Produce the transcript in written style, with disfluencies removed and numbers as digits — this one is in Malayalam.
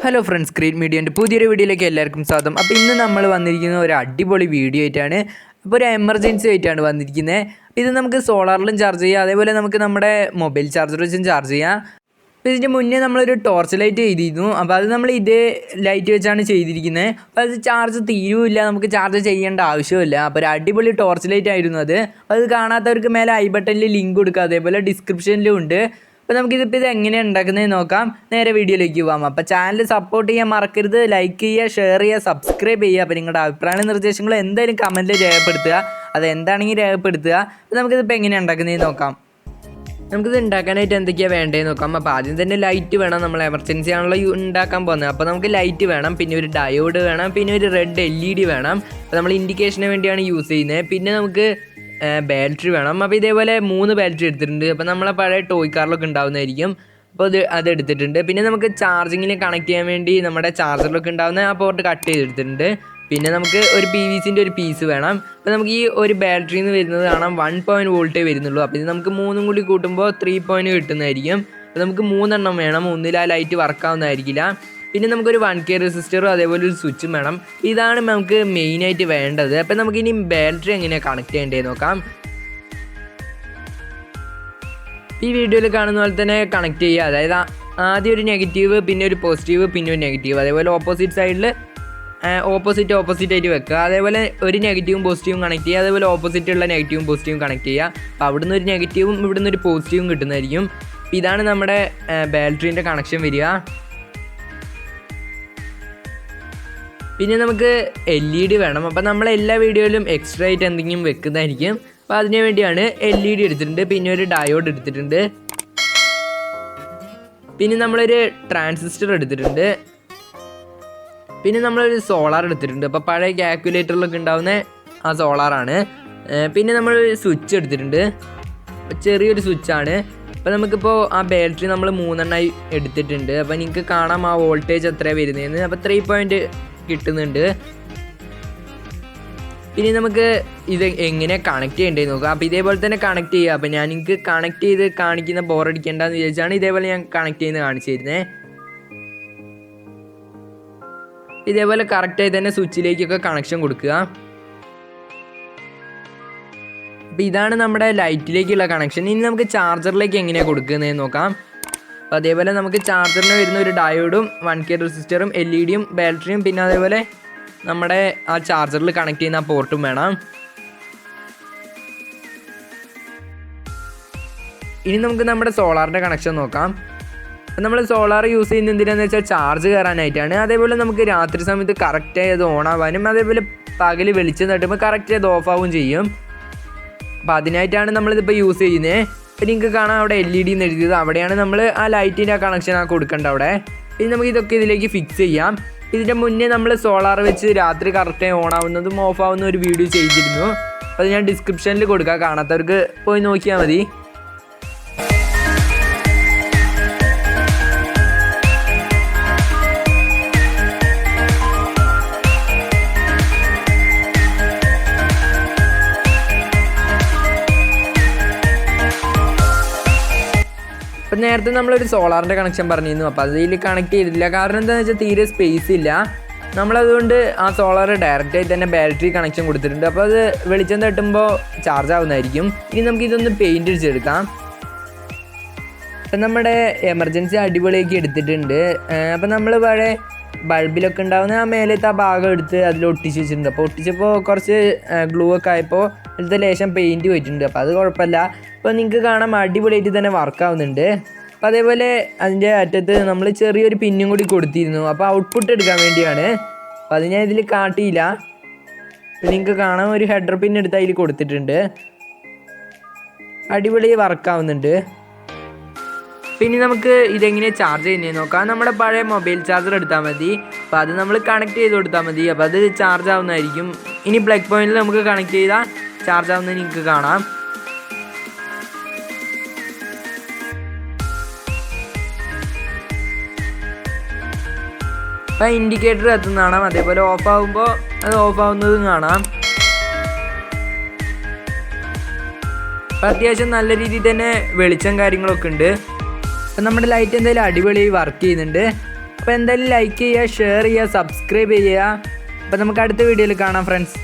ഹലോ ഫ്രണ്ട്സ്, സ്ക്രീൻ മീഡിയൻ്റെ പുതിയൊരു വീഡിയോയിലേക്ക് എല്ലാവർക്കും സ്വാഗതം. അപ്പോൾ ഇന്ന് നമ്മൾ വന്നിരിക്കുന്ന ഒരു അടിപൊളി വീഡിയോ ആയിട്ടാണ്. അപ്പോൾ ഒരു എമർജൻസി ആയിട്ടാണ് വന്നിരിക്കുന്നത്. ഇത് നമുക്ക് സോളാറിലും ചാർജ് ചെയ്യാം, അതേപോലെ നമുക്ക് നമ്മുടെ മൊബൈൽ ചാർജർ വെച്ചും ചാർജ് ചെയ്യാം. അപ്പോൾ ഇതിൻ്റെ മുന്നേ നമ്മളൊരു ടോർച്ച് ലൈറ്റ് ചെയ്തിരുന്നു. അപ്പോൾ അത് നമ്മൾ ഇതേ ലൈറ്റ് വെച്ചാണ് ചെയ്തിരിക്കുന്നത്. അപ്പോൾ അത് ചാർജ് തീരുമില്ല, നമുക്ക് ചാർജ് ചെയ്യേണ്ട ആവശ്യമില്ല. അപ്പോൾ ഒരു അടിപൊളി ടോർച്ച് ലൈറ്റ് ആയിരുന്നു അത്. അത് കാണാത്തവർക്ക് മേലെ ഐ ബട്ടണിൽ ലിങ്ക് കൊടുക്കുക, അതേപോലെ ഡിസ്ക്രിപ്ഷനിലും ഉണ്ട്. അപ്പോൾ നമുക്കിതിപ്പോൾ ഇത് എങ്ങനെയാണ് ഉണ്ടാക്കുന്നത് നോക്കാം. നേരെ വീഡിയോയിലേക്ക് പോകാം. അപ്പോൾ ചാനൽ സപ്പോർട്ട് ചെയ്യാൻ മറക്കരുത്. ലൈക്ക് ചെയ്യുക, ഷെയർ ചെയ്യുക, സബ്സ്ക്രൈബ് ചെയ്യുക. അപ്പോൾ നിങ്ങളുടെ അഭിപ്രായ നിർദ്ദേശങ്ങൾ എന്തായാലും കമൻറ്റിൽ രേഖപ്പെടുത്തുക. അത് എന്താണെങ്കിൽ രേഖപ്പെടുത്തുക. അപ്പോൾ നമുക്കിതിപ്പോൾ എങ്ങനെയാണ് ഉണ്ടാക്കുന്നത് നോക്കാം. നമുക്കിത് ഉണ്ടാക്കാനായിട്ട് എന്തൊക്കെയാണ് വേണ്ടതെന്ന് നോക്കാം. അപ്പോൾ ആദ്യം തന്നെ ലൈറ്റ് വേണം. നമ്മൾ എമർജൻസി ആണല്ലോ ഉണ്ടാക്കാൻ പോകുന്നത്. അപ്പോൾ നമുക്ക് ലൈറ്റ് വേണം, പിന്നെ ഒരു ഡയോഡ് വേണം, പിന്നെ ഒരു റെഡ് LED വേണം. അപ്പോൾ നമ്മൾ ഇൻഡിക്കേഷന് വേണ്ടിയാണ് യൂസ് ചെയ്യുന്നത്. പിന്നെ നമുക്ക് ബാറ്ററി വേണം. അപ്പോൾ ഇതേപോലെ 3 ബാറ്ററി എടുത്തിട്ടുണ്ട്. അപ്പോൾ നമ്മളെ പഴയ ടോയ് കാറിലൊക്കെ ഉണ്ടാവുന്നതായിരിക്കും. അപ്പോൾ അത് എടുത്തിട്ടുണ്ട്. പിന്നെ നമുക്ക് ചാർജിങ്ങിൽ കണക്ട് ചെയ്യാൻ വേണ്ടി നമ്മുടെ ചാർജറിലൊക്കെ ഉണ്ടാകുന്ന ആ പോർട്ട് കട്ട് ചെയ്തെടുത്തിട്ടുണ്ട്. പിന്നെ നമുക്ക് ഒരു PVCൻ്റെ ഒരു പീസ് വേണം. അപ്പോൾ നമുക്ക് ഈ ഒരു ബാറ്ററിയിൽ നിന്ന് വരുന്നത് കാണാം 1 വോൾട്ടേ വരുന്നുള്ളൂ. അപ്പോൾ ഇത് നമുക്ക് 3 കൂടി കൂട്ടുമ്പോൾ 3 കിട്ടുന്നതായിരിക്കും. അപ്പോൾ നമുക്ക് 3 വേണം, ഒന്നിൽ ആ ലൈറ്റ് വർക്കാവുന്നതായിരിക്കില്ല. പിന്നെ നമുക്കൊരു 1K റെസിസ്റ്ററും അതേപോലെ ഒരു സ്വിച്ചും വേണം. ഇതാണ് നമുക്ക് മെയിനായിട്ട് വേണ്ടത്. അപ്പോൾ നമുക്കിനി ബാറ്ററി എങ്ങനെയാണ് കണക്ട് ചെയ്യേണ്ടത് നോക്കാം. ഈ വീഡിയോയിൽ കാണുന്ന പോലെ തന്നെ കണക്ട് ചെയ്യുക. അതായത് ആദ്യം ഒരു നെഗറ്റീവ്, പിന്നെ ഒരു പോസിറ്റീവ്, പിന്നെ ഒരു നെഗറ്റീവ്. അതേപോലെ ഓപ്പോസിറ്റ് സൈഡിൽ ഓപ്പോസിറ്റ് ആയിട്ട് വെക്കുക. അതേപോലെ ഒരു നെഗറ്റീവും പോസിറ്റീവും കണക്ട് ചെയ്യുക. അതേപോലെ ഓപ്പോസിറ്റുള്ള നെഗറ്റീവും പോസിറ്റീവും കണക്ട് ചെയ്യുക. അപ്പോൾ അവിടുന്ന് ഒരു നെഗറ്റീവും ഇവിടുന്ന് ഒരു പോസിറ്റീവും കിട്ടുന്നതായിരിക്കും. ഇതാണ് നമ്മുടെ ബാറ്ററീൻ്റെ കണക്ഷൻ വരിക. പിന്നെ നമുക്ക് LED വേണം. അപ്പോൾ നമ്മൾ എല്ലാ വീഡിയോയിലും എക്സ്ട്രാ ആയിട്ട് എന്തെങ്കിലും വെക്കുന്നതായിരിക്കും. അപ്പോൾ അതിന് വേണ്ടിയാണ് LED എടുത്തിട്ടുണ്ട്. പിന്നെ ഒരു ഡയോഡ് എടുത്തിട്ടുണ്ട്. പിന്നെ നമ്മളൊരു ട്രാൻസിസ്റ്റർ എടുത്തിട്ടുണ്ട്. പിന്നെ നമ്മളൊരു സോളാർ എടുത്തിട്ടുണ്ട്. അപ്പോൾ പഴയ കാൽക്കുലേറ്ററിലൊക്കെ ഉണ്ടാവുന്ന ആ സോളാറാണ്. പിന്നെ നമ്മളൊരു സ്വിച്ച് എടുത്തിട്ടുണ്ട്, ചെറിയൊരു സ്വിച്ചാണ്. അപ്പോൾ നമുക്കിപ്പോൾ ആ ബാറ്ററി നമ്മൾ 3 എടുത്തിട്ടുണ്ട്. അപ്പോൾ നിങ്ങൾക്ക് കാണാം ആ വോൾട്ടേജ് എത്രയാണ് വരുന്നതെന്ന്. അപ്പോൾ 3 കിട്ടുന്നുണ്ട്. പിന്നെ നമുക്ക് ഇത് എങ്ങനെ കണക്ട് ചെയ്യേണ്ടതെന്ന് നോക്കാം. അപ്പോൾ ഇതേപോലെ തന്നെ കണക്ട് ചെയ്യുക. അപ്പോൾ ഞാൻ നിങ്ങൾക്ക് കണക്ട് ചെയ്ത് കാണിക്കുന്ന ബോറടിക്കേണ്ടെന്ന് വിചാരിച്ചാണ് ഇതേപോലെ ഞാൻ കണക്ട് ചെയ്യുന്നത് കാണിച്ചു തരുന്നത്. ഇതേപോലെ കറക്റ്റായി തന്നെ സ്വിച്ചിലേക്കൊക്കെ കണക്ഷൻ കൊടുക്കുക. അപ്പോൾ ഇതാണ് നമ്മുടെ ലൈറ്റിലേക്കുള്ള കണക്ഷൻ. ഇനി നമുക്ക് ചാർജറിലേക്ക് എങ്ങനെയാണ് കൊടുക്കുന്നതെന്ന് നോക്കാം. അപ്പോൾ അതേപോലെ നമുക്ക് ചാർജറിന് വരുന്ന ഒരു ഡയോഡും 1K റെസിസ്റ്ററും LEDയും ബാറ്ററിയും പിന്നെ അതേപോലെ നമ്മുടെ ആ ചാർജറിൽ കണക്ട് ചെയ്യുന്ന ആ പോർട്ടും വേണം. ഇനി നമുക്ക് നമ്മുടെ സോളാറിൻ്റെ കണക്ഷൻ നോക്കാം. അപ്പോൾ നമ്മൾ സോളാർ യൂസ് ചെയ്യുന്നത് എന്തിനാണെന്ന് വെച്ചാൽ ചാർജ് കയറാനായിട്ടാണ്. അതേപോലെ നമുക്ക് രാത്രി സമയത്ത് കറക്റ്റായി അത് ഓണാവാനും അതേപോലെ പകൽ വെളിച്ചം തട്ടുമ്പോൾ കറക്റ്റ് അത് ഓഫാവും ചെയ്യും. അപ്പോൾ അതിനായിട്ടാണ് നമ്മളിതിപ്പോൾ യൂസ് ചെയ്യുന്നത്. അപ്പോൾ നിങ്ങൾക്ക് കാണാം അവിടെ LED എന്ന് എഴുതിയത്, അവിടെയാണ് നമ്മൾ ആ ലൈറ്റിൻ്റെ ആ കണക്ഷൻ കൊടുക്കേണ്ടത് അവിടെ. ഇനി നമുക്ക് ഇതൊക്കെ ഇതിലേക്ക് ഫിക്സ് ചെയ്യാം. ഇതിൻ്റെ മുന്നേ നമ്മൾ സോളാർ വെച്ച് രാത്രി കറക്റ്റായി ഓണാവുന്നതും ഓഫാവുന്ന ഒരു വീഡിയോ ചെയ്തിരുന്നു. അത് ഞാൻ ഡിസ്ക്രിപ്ഷനിൽ കൊടുക്കാം, കാണാത്തവർക്ക് പോയി നോക്കിയാൽ മതി. അപ്പം നേരത്തെ നമ്മളൊരു സോളാറിൻ്റെ കണക്ഷൻ പറഞ്ഞിരുന്നു. അപ്പോൾ അതിൽ കണക്ട് ചെയ്തിട്ടില്ല. കാരണം എന്താണെന്ന് വെച്ചാൽ തീരെ സ്പേസ് ഇല്ല. നമ്മളതുകൊണ്ട് ആ സോളാർ ഡയറക്റ്റായി തന്നെ ബാറ്ററി കണക്ഷൻ കൊടുത്തിട്ടുണ്ട്. അപ്പോൾ അത് വെളിച്ചം തട്ടുമ്പോൾ ചാർജ് ആവുന്നതായിരിക്കും. ഇനി നമുക്കിതൊന്ന് പെയിൻറ്റ് അടിച്ചെടുക്കാം. അപ്പം നമ്മുടെ എമർജൻസി അടിപൊളിയാക്കി എടുത്തിട്ടുണ്ട്. അപ്പം നമ്മൾ പഴയ ബൾബിലൊക്കെ ഉണ്ടാകുന്ന ആ മേലത്തെ ആ ഭാഗം എടുത്ത് അതിൽ ഒട്ടിച്ച് വെച്ചിട്ടുണ്ട്. അപ്പോൾ ഒട്ടിച്ചപ്പോൾ കുറച്ച് ഗ്ലൂ ഒക്കെ ആയപ്പോൾ അതിലത്തെ ലേശം പെയിൻറ്റ് പോയിട്ടുണ്ട്. അപ്പോൾ അത് കുഴപ്പമില്ല. അപ്പോൾ നിങ്ങൾക്ക് കാണാൻ അടിപൊളിയായിട്ട് തന്നെ വർക്കാവുന്നുണ്ട്. അപ്പോൾ അതേപോലെ അതിൻ്റെ അറ്റത്ത് നമ്മൾ ചെറിയൊരു പിന്നും കൂടി കൊടുത്തിരുന്നു. അപ്പോൾ ഔട്ട്പുട്ട് എടുക്കാൻ വേണ്ടിയാണ്. അപ്പോൾ അത് ഞാൻ ഇതിൽ കാട്ടിയില്ല. അപ്പോൾ നിങ്ങൾക്ക് കാണാൻ ഒരു ഹെഡർ പിൻ എടുത്ത് അതിൽ കൊടുത്തിട്ടുണ്ട്. അടിപൊളി വർക്കാവുന്നുണ്ട്. പിന്നെ നമുക്ക് ഇതെങ്ങനെ ചാർജ് ചെയ്യുന്നത് നോക്കാം. നമ്മുടെ പഴയ മൊബൈൽ ചാർജർ എടുത്താൽ മതി. അപ്പോൾ അത് നമ്മൾ കണക്ട് ചെയ്ത് കൊടുത്താൽ മതി. അപ്പോൾ അത് ചാർജ് ആവുന്നതായിരിക്കും. ഇനി പ്ലഗ് പോയിന്റിൽ നമുക്ക് കണക്ട് ചെയ്താൽ ചാർജ് ആവുന്നത് നിങ്ങൾക്ക് കാണാം. അപ്പോൾ ഇൻഡിക്കേറ്റർ എത്തുന്ന കാണാം. അതേപോലെ ഓഫ് ആകുമ്പോൾ അത് ഓഫ് ആവുന്നതും കാണാം. അപ്പോൾ അത്യാവശ്യം നല്ല രീതിയിൽ തന്നെ വെളിച്ചം കാര്യങ്ങളൊക്കെ ഉണ്ട്. അപ്പോൾ നമ്മുടെ ലൈറ്റ് എന്തായാലും അടിപൊളിയായി വർക്ക് ചെയ്യുന്നുണ്ട്. അപ്പോൾ എന്തായാലും ലൈക്ക് ചെയ്യുക, ഷെയർ ചെയ്യുക, സബ്സ്ക്രൈബ് ചെയ്യുക. അപ്പോൾ നമുക്ക് അടുത്ത വീഡിയോയിൽ കാണാം ഫ്രണ്ട്സ്.